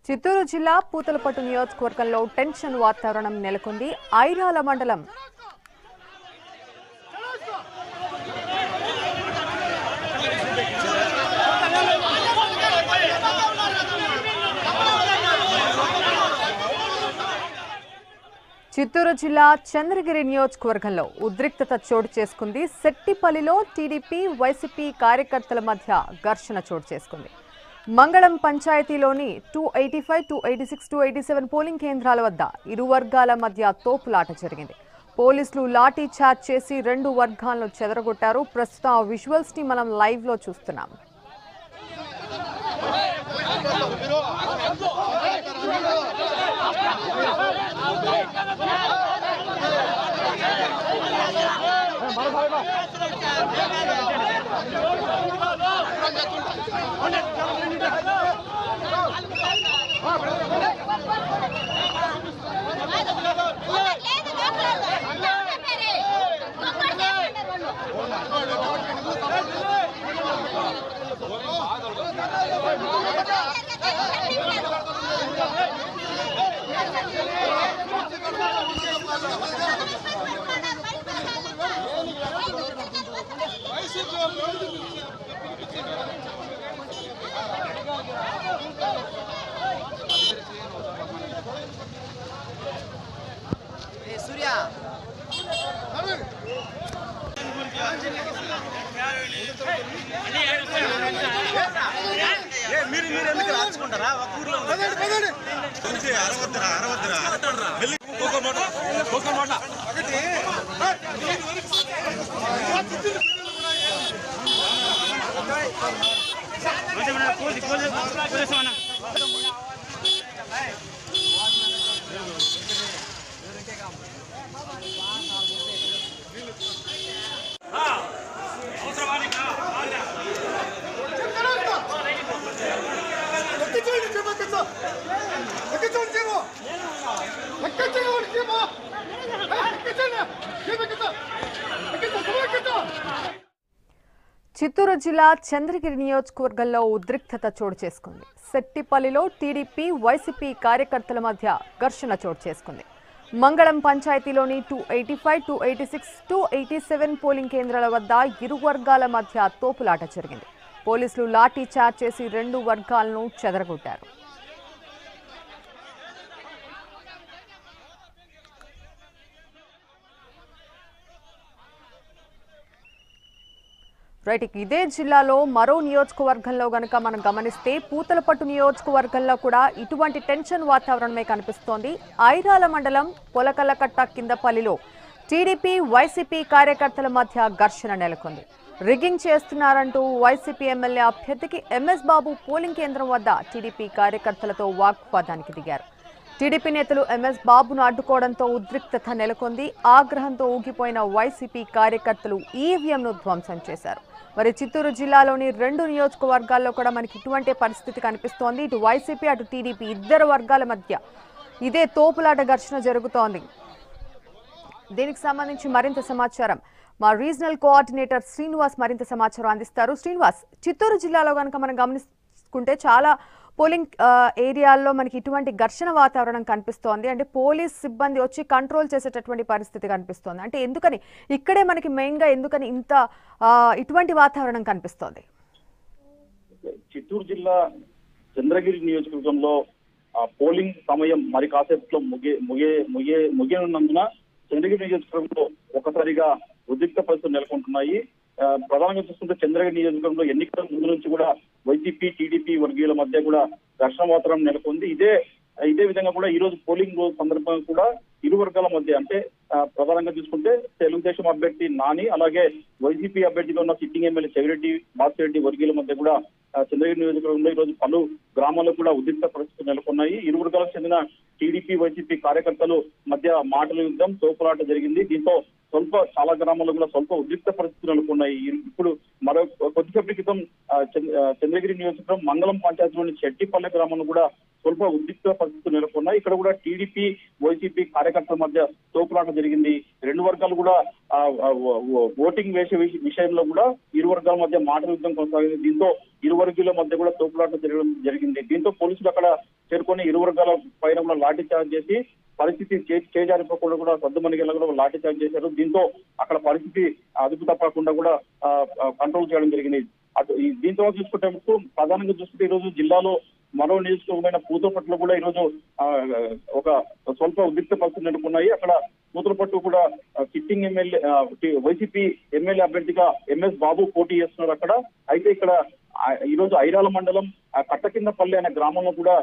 చిత్తూరు జిల్లా పూతలపట్టు నియోజకవర్గంలో టెన్షన్ వాతావరణం నెలకొంది. ఐరాల మండలం చిత్తూరు జిల్లా చంద్రగిరి నియోజకవర్గంలో ఉద్రిక్తత చోటు చేసుకుంది. సెట్టిపల్లిలో టీడీపీ వైసీపీ కార్యకర్తల మధ్య ఘర్షణ చోటు చేసుకుంది. మంగళం పంచాయతీలోని 285, 286, 287 పోలింగ్ కేంద్రాల వద్ద ఇరు వర్గాల మధ్య తోపులాట జరిగింది. పోలీసులు లాఠీ చార్జ్ చేసి రెండు వర్గాలను చెదరగొట్టారు. ప్రస్తుతం ఆ విజువల్స్ ని మనం లైవ్ లో చూస్తున్నాం. చిత్తూరు జిల్లా చంద్రగిరి నియోజకవర్గంలో ఉద్రిక్తత చోటు చేసుకుంది. సెట్టిపల్లిలో టీడీపీ వైసీపీ కార్యకర్తల మధ్య ఘర్షణ చోటు చేసుకుంది. మంగళం పంచాయతీలోని 285, 286, 287 పోలింగ్ కేంద్రాల వద్ద ఇరు వర్గాల మధ్య తోపులాట జరిగింది. పోలీసులు లాఠీ చార్జ్ చేసి రెండు వర్గాలను చెదరగొట్టారు. ఇదే జిల్లాలో మరో నియోజకవర్గంలో గనక మనం గమనిస్తే పూతలపట్టు నియోజకవర్గంలో కూడా ఇటువంటి టెన్షన్ వాతావరణమే కనిపిస్తోంది. ఐరాల మండలం పొలకలకట్ట కిందపల్లిలో టీడీపీ వైసీపీ కార్యకర్తల మధ్య ఘర్షణ నెలకొంది. రిగ్గింగ్ చేస్తున్నారంటూ వైసీపీ ఎమ్మెల్యే అభ్యర్థికి ఎంఎస్ బాబు పోలింగ్ కేంద్రం వద్ద టీడీపీ కార్యకర్తలతో వాగ్వాదానికి దిగారు. టీడీపీ నేతలు ఎంఎస్ బాబును అడ్డుకోవడంతో ఉద్రిక్తత నెలకొంది. ఆగ్రహంతో ఊగిపోయిన వైసీపీ కార్యకర్తలు ఈవీఎంను ధ్వంసం చేశారు. మరి చిత్తూరు జిల్లాలోని రెండు నియోజకవర్గాల్లో కూడా మనకి ఇటువంటి పరిస్థితి కనిపిస్తోంది. ఇటు వైసీపీ అటు టీడీపీ ఇద్దరు వర్గాల మధ్య ఇదే తోపులాట ఘర్షణ జరుగుతోంది. దీనికి సంబంధించి మరింత సమాచారం మా రీజనల్ కోఆర్డినేటర్ శ్రీనివాస్ మరింత సమాచారం అందిస్తారు. శ్రీనివాస్, చిత్తూరు జిల్లాలో కనుక మనం గమనించుకుంటే చాలా పోలింగ్ ఏరియాల్లో మనకి ఇటువంటి ఘర్షణ వాతావరణం కనిపిస్తోంది. అంటే పోలీస్ సిబ్బంది వచ్చి కంట్రోల్ చేసేటటువంటి పరిస్థితి కనిపిస్తోంది. అంటే ఎందుకని ఇక్కడే మనకి మెయిన్ గా ఎందుకని ఇంత ఇటువంటి వాతావరణం కనిపిస్తోంది? చిత్తూరు జిల్లా చంద్రగిరి నియోజకవర్గంలో పోలింగ్ సమయం మరి కాసేపట్లో ముగియనున్నందున చంద్రగిరి నియోజకవర్గంలో ఒకసారిగా ఉద్రిక్త పరిస్థితులు నెలకొంటున్నాయి. ప్రధానంగా చూసుకుంటే చంద్రగిరి నియోజకవర్గంలో ఎన్నికల ముందు నుంచి కూడా వైసీపీ టీడీపీ వర్గీయుల మధ్య కూడా ఘర్షణ వాతావరణం నెలకొంది. ఇదే విధంగా కూడా ఈ రోజు పోలింగ్ రోజు సందర్భంగా కూడా ఇరు వర్గాల మధ్య అంటే ప్రధానంగా చూసుకుంటే తెలుగుదేశం అభ్యర్థి నాని అలాగే వైసీపీ అభ్యర్థిగా ఉన్న సిట్టింగ్ ఎమ్మెల్యే చెవిరెడ్డి భాస్కర్ వర్గీయుల మధ్య కూడా చంద్రగిరి నియోజకవర్గంలో ఈ రోజు పలు గ్రామాల్లో కూడా ఉద్రిక్త పరిస్థితులు నెలకొన్నాయి. ఇరు వర్గాలకు చెందిన టీడీపీ వైసీపీ కార్యకర్తలు మధ్య మాటల యుద్ధం తోపులాట జరిగింది. దీంతో చాలా గ్రామాల్లో కూడా స్వల్ప ఉద్రిక్త పరిస్థితులు నెలకొన్నాయి. ఇప్పుడు మరో కొద్దిసేపటి క్రితం చంద్రగిరి నియోజకవర్గం మంగళం పంచాయతీలోని చెట్టిపల్లె గ్రామంలో కూడా స్వల్ప ఉద్రిక్త పరిస్థితులు నెలకొన్నాయి. ఇక్కడ కూడా టీడీపీ వైసీపీ కార్యకర్తల మధ్య తోపులాట జరిగింది. రెండు వర్గాలు కూడా ఓటింగ్ వేసే విషయంలో కూడా ఇరు వర్గాల మధ్య మాటల యుద్ధం కొనసాగింది. దీంతో ఇరు వర్గాల మధ్య కూడా తోపులాట జరగడం జరిగింది. దీంతో పోలీసులు అక్కడ చేరుకొని ఇరు వర్గాల పైన కూడా లాఠీ చార్జ్ చేసి పరిస్థితి చేజారిపోకుండా కూడా సద్దుమణిగేలా కూడా లాఠీ చార్జ్ చేశారు. దీంతో అక్కడ పరిస్థితి అదుపు తప్పకుండా కూడా కంట్రోల్ చేయడం జరిగింది. దీంతో చూసుకుంటే ప్రధానంగా చూసుకుంటే ఈ రోజు జిల్లాలో మరో నియోజకవర్గమైన పూతలపట్టులో కూడా ఈ రోజు ఒక స్వల్ప ఉద్రిక్త పరిస్థితులు నెలకొన్నాయి. అక్కడ పూతలపట్టు కూడా సిట్టింగ్ ఎమ్మెల్యే వైసీపీ ఎమ్మెల్యే అభ్యర్థిగా ఎంఎస్ బాబు పోటీ చేస్తున్నారు అక్కడ. అయితే ఇక్కడ ఈ రోజు ఐరాల మండలం కట్టకిందపల్లి అనే గ్రామంలో కూడా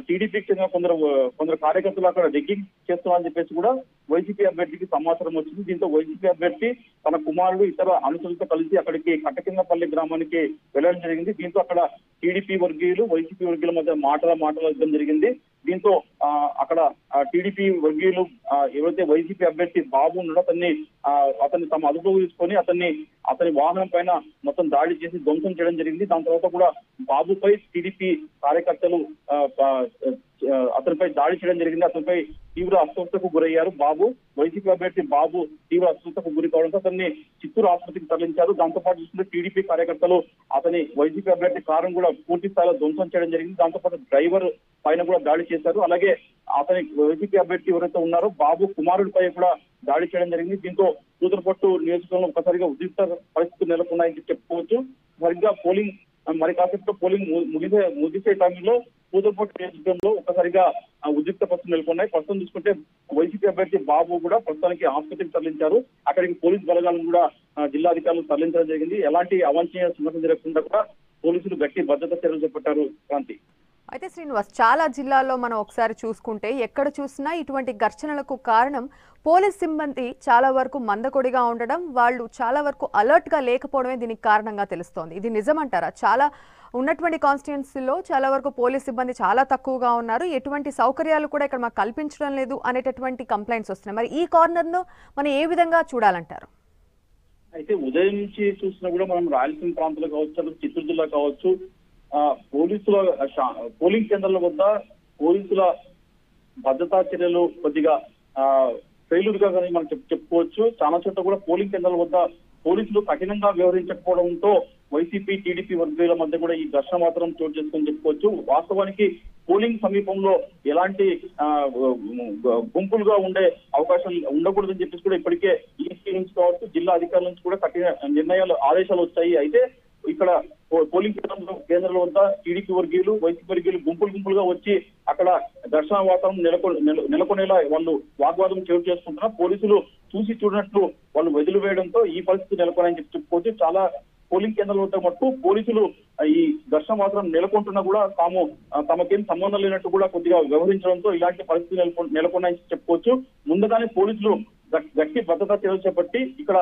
టీడీపీకి చెందిన కొందరు కార్యకర్తలు అక్కడ రిగ్గింగ్ చేస్తున్నారని చెప్పేసి కూడా వైసీపీ అభ్యర్థికి సమాచారం వచ్చింది. దీంతో వైసీపీ అభ్యర్థి తన కుమారుడు ఇతర అనుచరులతో కలిసి అక్కడికి కట్టకిందపల్లి గ్రామానికి వెళ్ళడం జరిగింది. దీంతో అక్కడ టీడీపీ వర్గీయులు వైసీపీ వర్గీయుల మధ్య మాటల జరిగింది. దీంతో అక్కడ టీడీపీ వర్గీయులు ఎవరైతే వైసీపీ అభ్యర్థి బాబు ఉన్నాడో అతన్ని తమ అదుపులో తీసుకొని అతని వాహనం పైన మొత్తం దాడి చేసి ధ్వంసం చేయడం జరిగింది. దాని తర్వాత కూడా బాబుపై టీడీపీ కార్యకర్తలు అతనిపై దాడి చేయడం జరిగింది. అతనిపై తీవ్ర అస్వస్థతకు గురయ్యారు బాబు. వైసీపీ అభ్యర్థి బాబు తీవ్ర అస్వస్థతకు గురి కావడంతో అతన్ని చిత్తూరు ఆసుపత్రికి తరలించారు. దాంతో పాటు చూస్తుంటే టీడీపీ కార్యకర్తలు అతని వైసీపీ అభ్యర్థి కారును కూడా పూర్తి స్థాయిలో ధ్వంసం చేయడం జరిగింది. దాంతో పాటు డ్రైవర్ పైన కూడా దాడి చేశారు. అలాగే అతని వైసీపీ అభ్యర్థి ఎవరైతే ఉన్నారో బాబు కుమారుడిపై కూడా దాడి చేయడం జరిగింది. దీంతో పూతలపట్టు నియోజకవర్గంలో ఒక్కసారిగా ఉద్రిక్త పరిస్థితులు నెలకొన్నాయని చెప్పుకోవచ్చు. సరిగ్గా పోలింగ్ మరి కాసేపు పోలింగ్ ముగిసే టైంలో పూతలపట్టు నియోజకవర్గంలో ఒక్కసారిగా ఉద్రిక్త పరిస్థితులు నెలకొన్నాయి. ప్రస్తుతం చూసుకుంటే వైసీపీ అభ్యర్థి బాబు కూడా ప్రస్తుతానికి ఆసుపత్రికి తరలించారు. అక్కడికి పోలీస్ బలగాలను కూడా జిల్లా అధికారులు తరలించడం జరిగింది. ఎలాంటి అవాంఛనీయ సంఘటన జరగకుండా కూడా పోలీసులు గట్టి భద్రతా చర్యలు చేపట్టారు. క్రాంతి. అయితే శ్రీనివాస్, చాలా జిల్లాల్లో మనం ఒకసారి చూసుకుంటే ఎక్కడ చూసినా ఇటువంటి ఘర్షణలకు కారణం పోలీస్ సిబ్బంది చాలా వరకు మందకొడిగా ఉండడం, వాళ్ళు చాలా వరకు అలర్ట్ గా లేకపోవడమే దీనికి కారణంగా తెలుస్తోంది. ఇది నిజమంటారా? చాలా ఉన్నటువంటి కాన్స్టిట్యుయెన్సీలో చాలా వరకు పోలీస్ సిబ్బంది చాలా తక్కువగా ఉన్నారు, ఎటువంటి సౌకర్యాలు కూడా ఇక్కడ మాకు కల్పించడం లేదు అనేటటువంటి కంప్లైంట్స్ వస్తున్నాయి. మరి ఈ కార్నర్ ను మనం ఏ విధంగా చూడాలంటారు? అయితే ఉదయం నుంచి చూసినా కూడా మనం రాయలసీమ ప్రాంతాలు కావచ్చు, చిత్తూరు జిల్లా కావచ్చు, పోలింగ్ కేంద్రాల వద్ద పోలీసుల భద్రతా చర్యలు కొద్దిగా ఫెయిల్యూర్ గా కానీ మనం చెప్పుకోవచ్చు. చాలా చోట్ల కూడా పోలింగ్ కేంద్రాల వద్ద పోలీసులు కఠినంగా వ్యవహరించకపోవడంతో వైసీపీ టీడీపీ వర్గాల మధ్య కూడా ఈ ఘర్షణ మాత్రం చోటు చేసుకొని చెప్పుకోవచ్చు. వాస్తవానికి పోలింగ్ సమీపంలో ఎలాంటి గుంపులుగా ఉండే అవకాశం ఉండకూడదని చెప్పేసి కూడా ఇప్పటికే ఈసీ నుంచి కావచ్చు, జిల్లా అధికారుల నుంచి కూడా కఠిన ఆదేశాలు వచ్చాయి. అయితే ఇక్కడ పోలింగ్ కేంద్రాల వద్ద టీడీపీ వర్గీయులు వైసీపీ వర్గీయులు గుంపులుగా వచ్చి అక్కడ ఘర్షణ వాతావరణం నెలకొనేలా వాళ్ళు వాగ్వాదం చోటు చేసుకుంటున్నారు. పోలీసులు చూసి చూడనట్లు వాళ్ళు వదిలివేయడంతో ఈ పరిస్థితి నెలకొనాయని చెప్పుకోవచ్చు. చాలా పోలింగ్ కేంద్రాల వద్ద మట్టు పోలీసులు ఈ ఘర్షణ మాత్రం నెలకొంటున్నా కూడా తమకేం సంబంధం లేనట్టు కూడా కొద్దిగా వ్యవహరించడంతో ఇలాంటి పరిస్థితులు నెలకొన్నాయని చెప్పుకోవచ్చు. ముందుగానే పోలీసులు గట్టి భద్రతా చర్యలు చేపట్టి ఇక్కడ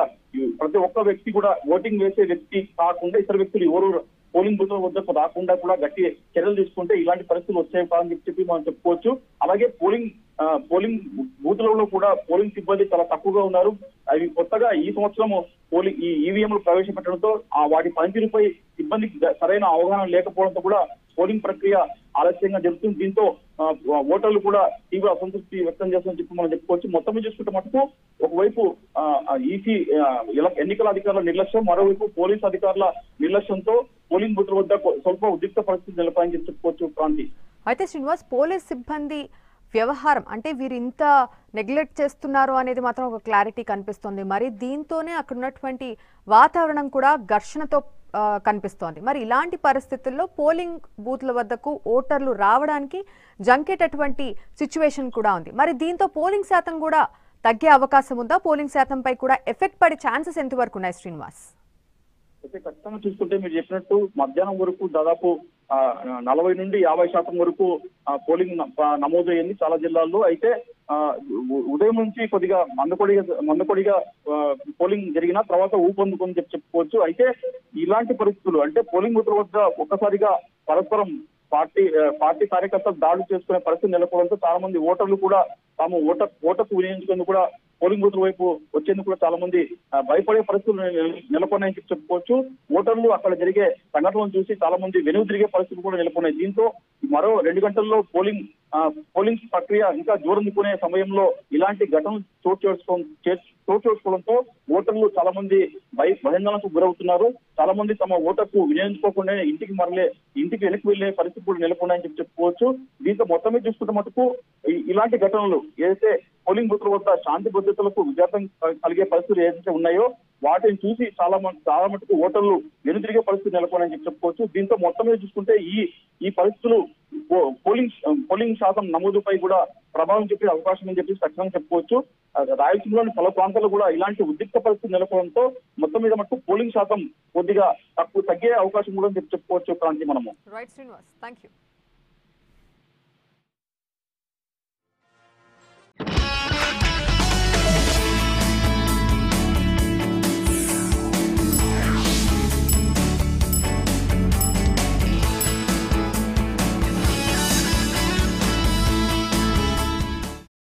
ప్రతి ఒక్క వ్యక్తి కూడా ఓటింగ్ వేసే వ్యక్తి కాకుండా ఇతర వ్యక్తులు ఎవరు పోలింగ్ బూత్ వద్దకు రాకుండా కూడా గట్టి చర్యలు తీసుకుంటే ఇలాంటి పరిస్థితులు వచ్చాయి కాదని చెప్పి మనం చెప్పుకోవచ్చు. అలాగే పోలింగ్ బూత్లలో కూడా పోలింగ్ సిబ్బంది చాలా తక్కువగా ఉన్నారు. అవి కొత్తగా ఈ సంవత్సరం ఈ ఈవీఎంలు ప్రవేశపెట్టడంతో వాటి పనితీరుపై సిబ్బందికి సరైన అవగాహన లేకపోవడంతో కూడా పోలింగ్ ప్రక్రియ ఆలస్యంగా జరుగుతుంది. దీంతో ఓటర్లు కూడా తీవ్ర అసంతృప్తి వ్యక్తం చేస్తామని చెప్పి మనం చెప్పుకోవచ్చు. మొత్తం చూసుకుంటే మటుకు ఒకవైపు ఈసీ ఎన్నికల అధికారుల నిర్లక్ష్యం, మరోవైపు పోలీసు అధికారుల నిర్లక్ష్యంతో పోలింగ్ బూత్ల వద్ద స్వల్ప ఉద్రిక్త పరిస్థితి నెలకొందని చెప్పుకోవచ్చు. క్రాంతి. అయితే శ్రీనివాస్, పోలీస్ సిబ్బంది వ్యవహారం అంటే వీరు ఇంత నెగ్లెక్ట్ చేస్తున్నారు అనేది మాత్రం ఒక క్లారిటీ కనిపిస్తుంది. మరి దీంతోనే అక్కడ ఉన్నటువంటి వాతావరణం కూడా ఘర్షణతో కనిపిస్తోంది. మరి ఇలాంటి పరిస్థితుల్లో పోలింగ్ బూత్ల వద్దకు ఓటర్లు రావడానికి జంకేటటువంటి సిచ్యువేషన్ కూడా ఉంది. మరి దీంతో పోలింగ్ శాతం కూడా తగ్గే అవకాశం ఉందా? పోలింగ్ శాతంపై కూడా ఎఫెక్ట్ పడే ఛాన్సెస్ ఎంతవరకు ఉన్నాయి శ్రీనివాస్? అయితే ఖచ్చితంగా చూసుకుంటే మీరు చెప్పినట్టు మధ్యాహ్నం వరకు దాదాపు 40 నుండి 50% వరకు పోలింగ్ నమోదు అయ్యింది చాలా జిల్లాల్లో. అయితే ఉదయం నుంచి కొద్దిగా మందకొడిగా పోలింగ్ జరిగిన తర్వాత ఊపందుకొని చెప్పుకోవచ్చు. అయితే ఇలాంటి పరిస్థితులు అంటే పోలింగ్ బూత్ల వద్ద ఒక్కసారిగా పరస్పరం పార్టీ కార్యకర్తలు దాడులు చేసుకునే పరిస్థితి నెలకొనడంతో చాలా మంది ఓటర్లు కూడా తాము ఓటకు వినియోగించుకుని కూడా పోలింగ్ బూత్ వైపు వచ్చేందుకు కూడా చాలా మంది భయపడే పరిస్థితులు నెలకొన్నాయని చెప్పుకోవచ్చు. ఓటర్లు అక్కడ జరిగే సంఘటనలను చూసి చాలా మంది వెనుక తిరిగే పరిస్థితులు కూడా నెలకొన్నాయి. దీంతో మరో 2 గంటల్లో పోలింగ్ ప్రక్రియ ఇంకా జోరందుకునే సమయంలో ఇలాంటి ఘటనలు చోటు చేసుకోవడంతో ఓటర్లు చాలా మంది భయాందోళనకు గురవుతున్నారు. చాలా మంది తమ ఓటర్కు వినియోగించుకోకుండా ఇంటికి వెనక్కి వెళ్లే పరిస్థితి కూడా నెలకొన్నాయని చెప్పుకోవచ్చు. దీంతో మొత్తం మీద చూసుకుంటే మటుకు ఇలాంటి ఘటనలు ఏదైతే పోలింగ్ బూత్ల వద్ద శాంతి భద్రతలకు విఘాతం కలిగే పరిస్థితులు ఏదైతే ఉన్నాయో వాటిని చూసి చాలా మటుకు ఓటర్లు వెనుతిరిగే పరిస్థితి నెలకొన్నాయని చెప్పుకోవచ్చు. దీంతో మొత్తం మీద చూసుకుంటే ఈ పరిస్థితులు పోలింగ్ శాతం నమోదుపై కూడా ప్రభావం చూపే అవకాశం అని చెప్పి ఖచ్చితంగా చెప్పుకోవచ్చు. రాయలసీమలోని పలు ప్రాంతాల్లో కూడా ఇలాంటి ఉద్రిక్త పరిస్థితి నెలకొనడంతో మొత్తం మీద మటుకు పోలింగ్ శాతం కొద్దిగా తగ్గే అవకాశం కూడా చెప్పుకోవచ్చు. క్రాంతి మనము రైట్ శ్రీనివాస్, థ్యాంక్ యూ.